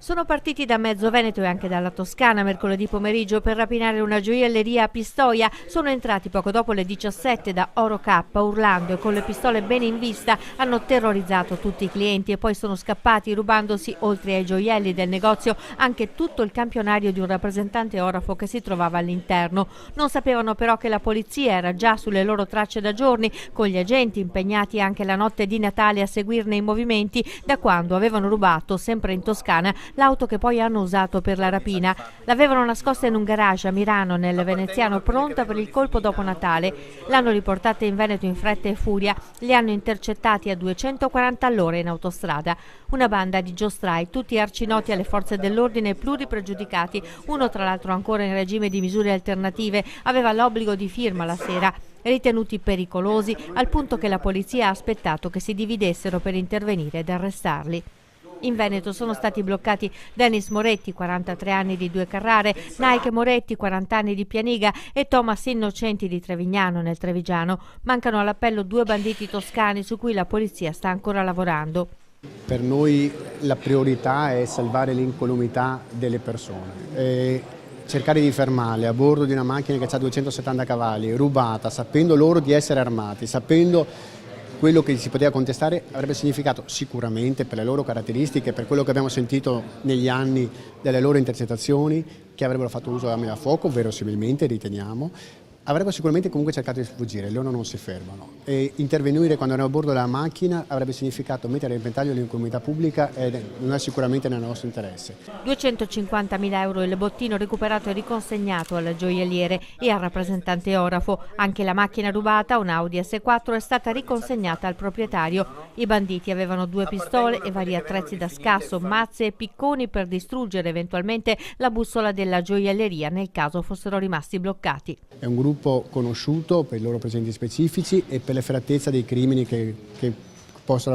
Sono partiti da mezzo Veneto e anche dalla Toscana mercoledì pomeriggio per rapinare una gioielleria a Pistoia. Sono entrati poco dopo le 17 da Oro K, urlando e con le pistole bene in vista hanno terrorizzato tutti i clienti e poi sono scappati rubandosi, oltre ai gioielli del negozio, anche tutto il campionario di un rappresentante orafo che si trovava all'interno. Non sapevano però che la polizia era già sulle loro tracce da giorni, con gli agenti impegnati anche la notte di Natale a seguirne i movimenti, da quando avevano rubato, sempre in Toscana, l'auto che poi hanno usato per la rapina. L'avevano nascosta in un garage a Mirano, nel veneziano, pronta per il colpo dopo Natale. L'hanno riportata in Veneto in fretta e furia. Li hanno intercettati a 240 all'ora in autostrada. Una banda di giostrai, tutti arcinoti alle forze dell'ordine e pluripregiudicati. Uno, tra l'altro, ancora in regime di misure alternative, aveva l'obbligo di firma la sera. Ritenuti pericolosi, al punto che la polizia ha aspettato che si dividessero per intervenire ed arrestarli. In Veneto sono stati bloccati Denis Moretti, 43 anni di Due Carrare, Nike Moretti, 40 anni di Pianiga e Thomas Innocenti di Trevignano, nel Trevigiano. Mancano all'appello 2 banditi toscani su cui la polizia sta ancora lavorando. Per noi la priorità è salvare l'incolumità delle persone. Cercare di fermarle a bordo di una macchina che ha 270 cavalli, rubata, sapendo loro di essere armati, sapendo quello che si poteva contestare, avrebbe significato sicuramente, per le loro caratteristiche, per quello che abbiamo sentito negli anni delle loro intercettazioni, che avrebbero fatto uso d'armi da fuoco, verosimilmente riteniamo, avrebbero sicuramente comunque cercato di sfuggire, loro non si fermano. E intervenire quando erano a bordo della macchina avrebbe significato mettere a repentaglio l'incolumità pubblica e non è sicuramente nel nostro interesse. 250.000 euro il bottino recuperato e riconsegnato al gioielliere e al rappresentante orafo. Anche la macchina rubata, un Audi S4, è stata riconsegnata al proprietario. I banditi avevano 2 pistole e vari attrezzi da scasso, mazze e picconi per distruggere eventualmente la bussola della gioielleria nel caso fossero rimasti bloccati. È un gruppo conosciuto per i loro presenti specifici e per l'efferatezza dei crimini che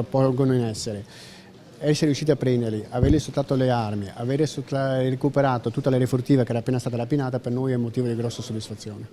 pongono in essere. Essere riusciti a prenderli, averli sottratto le armi, avere recuperato tutta la refurtiva che era appena stata rapinata, per noi è motivo di grossa soddisfazione.